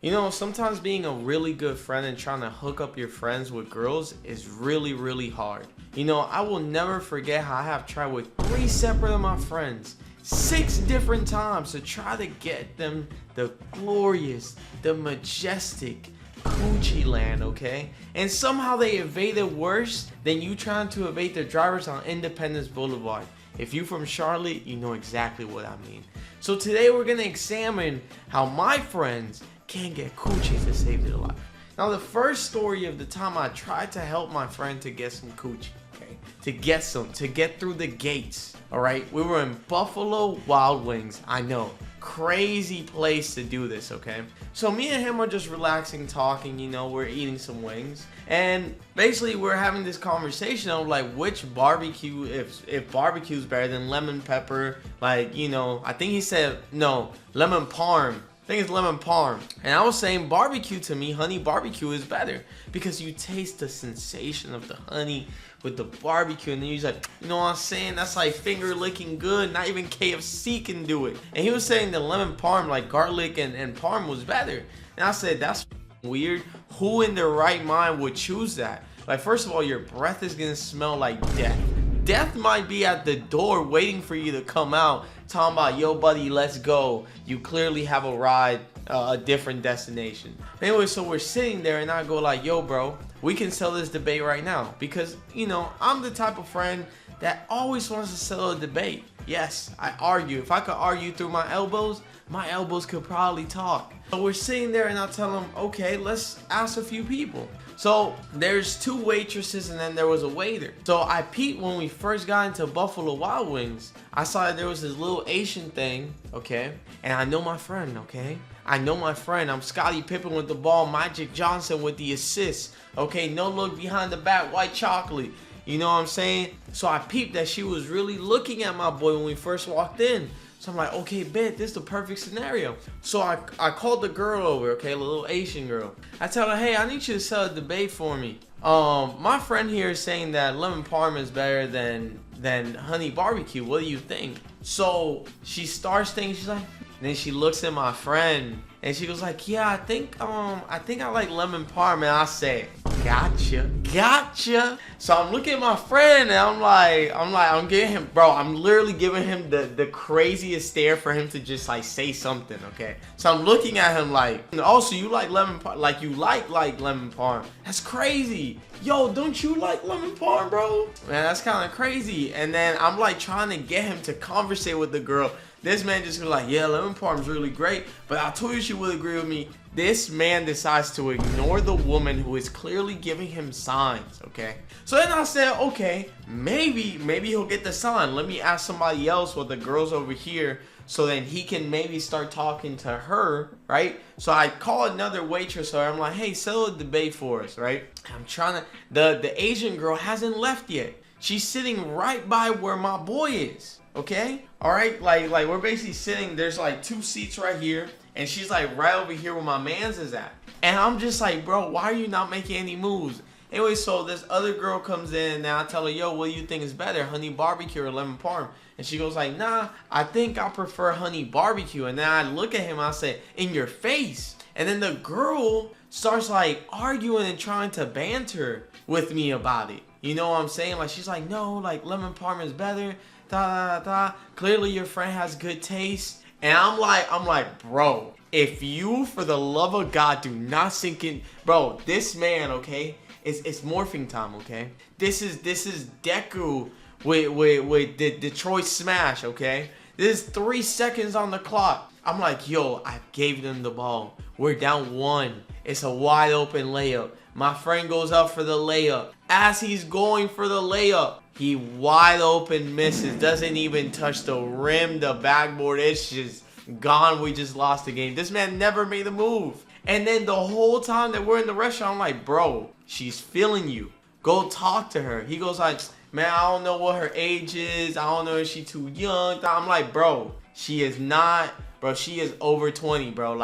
You know, sometimes being a really good friend and trying to hook up your friends with girls is really hard. You know, I will never forget how I have tried with 3 separate of my friends 6 different times to try to get them the glorious, the majestic Coochie land, okay? And somehow they evaded worse than you trying to evade the drivers on Independence Boulevard. If you from Charlotte, you know exactly what I mean. So today we're gonna examine how my friends can get coochie to save their life. Now the first story of the time I tried to help my friend to get some coochie, okay? To get through the gates, all right? We were in Buffalo Wild Wings. I know, crazy place to do this, okay? So me and him are just relaxing, talking, you know, we're eating some wings. And basically we're having this conversation of like which barbecue, if barbecue's better than lemon pepper, like, you know, I think he said, no, lemon parm. I think it's lemon parm. And I was saying barbecue to me, honey barbecue is better because you taste the sensation of the honey with the barbecue, and then you're like, you know what I'm saying? That's like finger licking good. Not even KFC can do it. And he was saying the lemon parm, like garlic and parm, was better. And I said, that's weird. Who in their right mind would choose that? Like, first of all, your breath is gonna smell like death. Death might be at the door waiting for you to come out, talking about, yo buddy, let's go. You clearly have a ride, a different destination. Anyway, so we're sitting there and I go like, yo bro, we can settle this debate right now. Because, you know, I'm the type of friend that always wants to settle a debate. Yes, I argue. If I could argue through my elbows could probably talk. So we're sitting there and I tell him, okay, let's ask a few people. So there's 2 waitresses and then there was a waiter. So I peeped when we first got into Buffalo Wild Wings. I saw that there was this little Asian thing, okay? And I know my friend, okay? I know my friend. I'm Scottie Pippen with the ball, Magic Johnson with the assist, okay? No look behind the back, white chocolate. You know what I'm saying? So I peeped that she was really looking at my boy when we first walked in. So I'm like, okay, bet, this is the perfect scenario. So I called the girl over, okay, the little Asian girl. I tell her, hey, I need you to settle a debate for me. My friend here is saying that lemon parm is better than honey barbecue. What do you think? So she starts thinking, she's like, then she looks at my friend and she goes like, yeah, I think I like lemon parm. And I say, gotcha. So I'm looking at my friend and I'm giving him, bro, I'm literally giving him the craziest stare for him to just like say something, okay? So I'm looking at him like, oh, so you like lemon parm, like you like lemon parm. That's crazy. Yo, don't you like lemon parm, bro? Man, that's kind of crazy. And then I'm like trying to get him to conversate with the girl. This man just was like, yeah, lemon parm is really great, but I told you she would agree with me. This man decides to ignore the woman who is clearly giving him signs, okay? So then I said, okay, maybe he'll get the sign. Let me ask somebody else with the girls over here so then he can maybe start talking to her, right? So I call another waitress, so I'm like, hey, settle a debate for us, right? I'm trying to, the Asian girl hasn't left yet. She's sitting right by where my boy is, okay? All right, like we're basically sitting, there's like 2 seats right here, and she's like right over here where my man's is at. And I'm just like, bro, why are you not making any moves? Anyway, so this other girl comes in and I tell her, yo, what do you think is better, honey barbecue or lemon parm? And she goes like, nah, I think I prefer honey barbecue. And then I look at him and I say, in your face. And then the girl starts like arguing and trying to banter with me about it. You know what I'm saying? Like, she's like, no, like lemon parm is better. Clearly your friend has good taste. And I'm like, bro, if you, for the love of God, do not sink in, bro, this man, okay, it's morphing time, okay? This is Deku with the Detroit Smash, okay? This is 3 seconds on the clock. I'm like, yo, I gave them the ball. We're down 1. It's a wide open layup. My friend goes up for the layup. As he's going for the layup, he wide open misses. Doesn't even touch the rim, the backboard. It's just gone. We just lost the game. This man never made a move. And then the whole time that we're in the restaurant, I'm like, bro, she's feeling you. Go talk to her. He goes like, man, I don't know what her age is. I don't know if she's too young. I'm like, bro, she is not, bro, she is over 20, bro.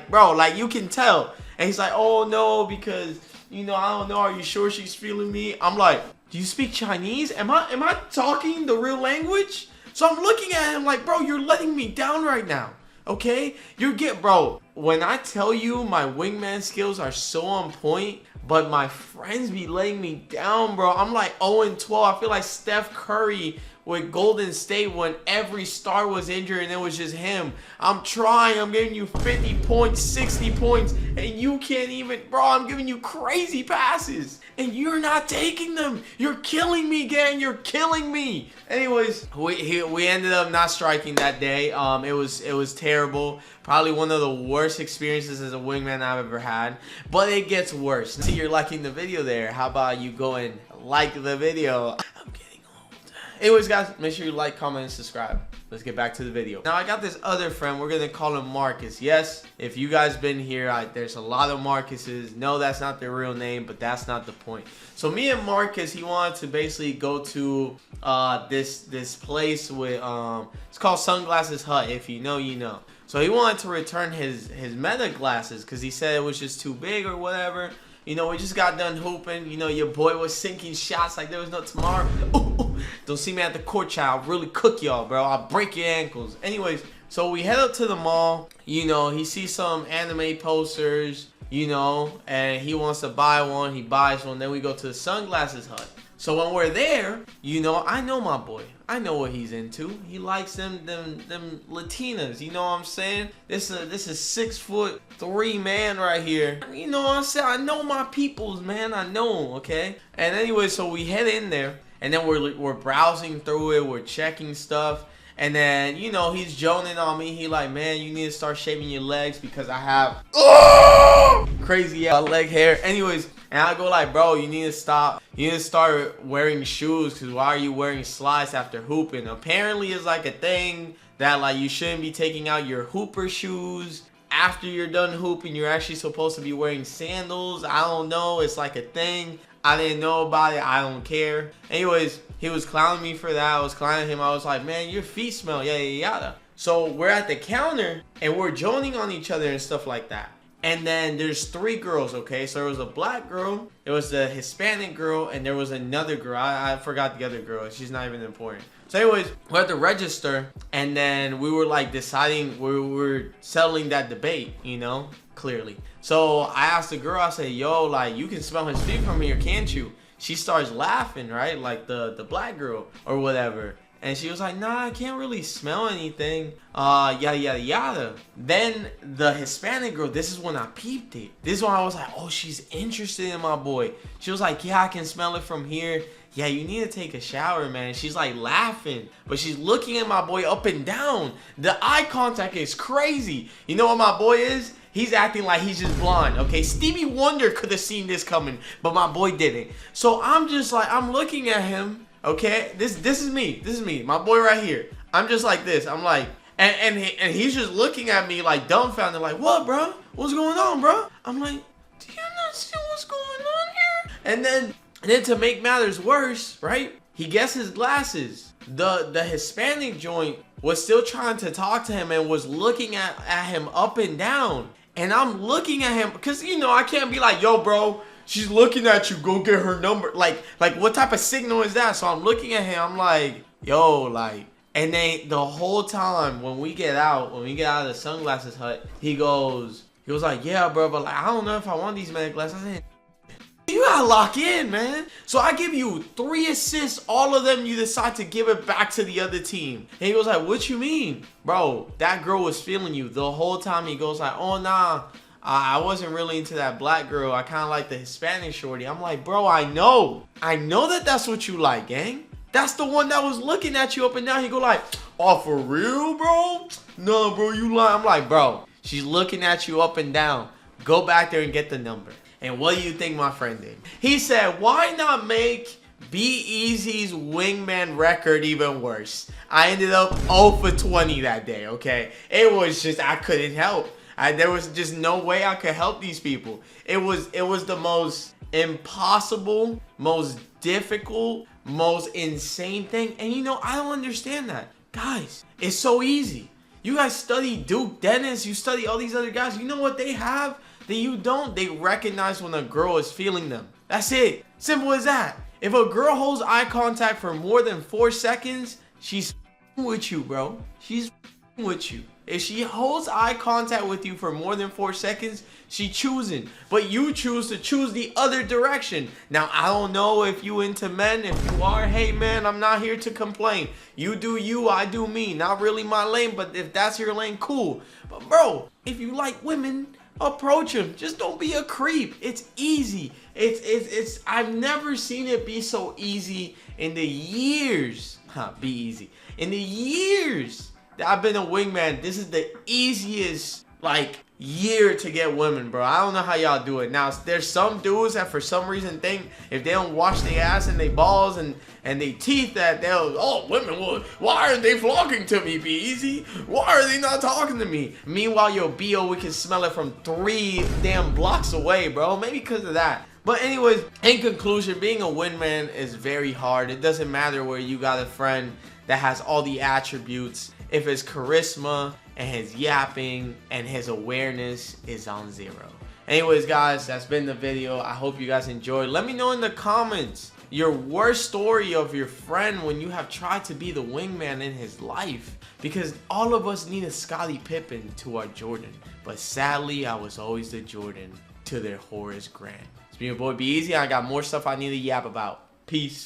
Bro, like you can tell. And he's like, oh no, because, you know, I don't know. Are you sure she's feeling me? I'm like, do you speak Chinese? Am I talking the real language? So I'm looking at him like, bro, you're letting me down right now. Okay? Bro, when I tell you my wingman skills are so on point, but my friends be letting me down, bro. I'm like 0-12. I feel like Steph Curry with Golden State when every star was injured and it was just him. I'm trying. I'm giving you 50 points, 60 points, and you can't even, bro. I'm giving you crazy passes, and you're not taking them. You're killing me, gang. You're killing me. Anyways, we ended up not striking that day. It was terrible. Probably one of the worst experiences as a wingman I've ever had. But it gets worse. See, you're liking the video there. How about you go and like the video? I'm getting old. Anyways, guys, make sure you like, comment, and subscribe. Let's get back to the video. Now, I got this other friend. We're going to call him Marcus. Yes, if you guys been here, there's a lot of Marcuses. No, that's not their real name, but that's not the point. So me and Marcus, he wanted to basically go to this place with, it's called Sunglasses Hut. If you know, you know. So he wanted to return his Meta glasses because he said it was just too big or whatever. You know, we just got done hooping. You know, your boy was sinking shots like there was no tomorrow. Ooh, don't see me at the court, child. I'll really cook y'all, bro. I'll break your ankles. Anyways, so we head up to the mall. You know, he sees some anime posters, you know, and he wants to buy one. He buys one. Then we go to the Sunglasses Hut. So when we're there, you know, I know my boy. I know what he's into. He likes them Latinas. You know what I'm saying? This is 6'3" man right here. You know what I'm saying? I know my peoples, man. I know them, okay? And anyway, so we head in there, and then we're browsing through it. We're checking stuff. And then, you know, he's joning on me. He like, man, you need to start shaving your legs because I have crazy leg hair. Anyways, and I go like, bro, you need to stop. You need to start wearing shoes because why are you wearing slides after hooping? Apparently, it's like a thing that like you shouldn't be taking out your hooper shoes after you're done hooping. You're actually supposed to be wearing sandals. I don't know. It's like a thing. I didn't know about it. I don't care. Anyways, he was clowning me for that. I was clowning him. I was like, man, your feet smell. Yada, yada. So we're at the counter and we're joning on each other and stuff like that. And then there's 3 girls, okay? So there was a black girl, there was a Hispanic girl, and there was another girl. I forgot the other girl. She's not even important. So anyways, we're at the register, and then we were like deciding, we were settling that debate, you know, clearly. So I asked the girl, I said, yo, like, you can smell his feet from here, can't you? She starts laughing, right? Like the black girl or whatever. And she was like, nah, I can't really smell anything. Yada, yada, yada. Then the Hispanic girl, this is when I peeped it. This is when I was like, oh, she's interested in my boy. She was like, yeah, I can smell it from here. Yeah, you need to take a shower, man. She's like laughing, but she's looking at my boy up and down. The eye contact is crazy. You know what my boy is? He's acting like he's just blind, okay? Stevie Wonder could have seen this coming, but my boy didn't. So I'm just like, I'm looking at him. Okay, this is me, my boy right here. I'm just like this. I'm like, and he's just looking at me like dumbfounded, like, what, bro? What's going on, bro? I'm like, do you not see what's going on here? And then to make matters worse, right? He gets his glasses. The Hispanic joint was still trying to talk to him and was looking at him up and down. And I'm looking at him because, you know, I can't be like, yo, bro, she's looking at you, go get her number. Like what type of signal is that? So I'm looking at him, I'm like, yo, like, and then the whole time when we get out of the Sunglasses Hut, he was like, yeah, bro, but like, I don't know if I want these man glasses. I said, you gotta lock in, man. So I give you 3 assists, all of them you decide to give it back to the other team. And he was like, what you mean? Bro, that girl was feeling you the whole time. He goes like, oh, nah. I wasn't really into that black girl. I kind of like the Hispanic shorty. I'm like, bro, I know that that's what you like, gang. That's the one that was looking at you up and down. He go like, oh, for real, bro? No, bro, you lie. I'm like, bro, she's looking at you up and down. Go back there and get the number. And what do you think my friend did? He said, why not make B-Eazy's wingman record even worse? I ended up 0 for 20 that day, okay? It was just, I couldn't help. There was just no way I could help these people. It was the most impossible, most difficult, most insane thing. And you know, I don't understand that. Guys, it's so easy. You guys study Duke Dennis, you study all these other guys. You know what they have that you don't? They recognize when a girl is feeling them. That's it. Simple as that. If a girl holds eye contact for more than 4 seconds, she's with you, bro. She's with you. If she holds eye contact with you for more than 4 seconds, she choosing. But you choose to choose the other direction. Now, I don't know if you into men. If you are, hey man, I'm not here to complain. You do you, I do me. Not really my lane, but if that's your lane, cool. But bro, if you like women, approach them. Just don't be a creep. It's easy. It's I've never seen it be so easy in the years. Be easy. In the years that I've been a wingman, this is the easiest like year to get women, bro. I don't know how y'all do it. Now, there's some dudes that for some reason think if they don't wash their ass and their balls and their teeth that they'll, oh, women, well, why aren't they flocking to me, be easy? Why are they not talking to me? Meanwhile, yo, B.O., we can smell it from 3 damn blocks away, bro. Maybe because of that. But anyways, in conclusion, being a wingman is very hard. It doesn't matter where you got a friend that has all the attributes. If his charisma and his yapping and his awareness is on 0. Anyways, guys, that's been the video. I hope you guys enjoyed. Let me know in the comments your worst story of your friend when you have tried to be the wingman in his life. Because all of us need a Scottie Pippen to our Jordan. But sadly, I was always the Jordan to their Horace Grant. It's been your boy Be Easy. I got more stuff I need to yap about. Peace.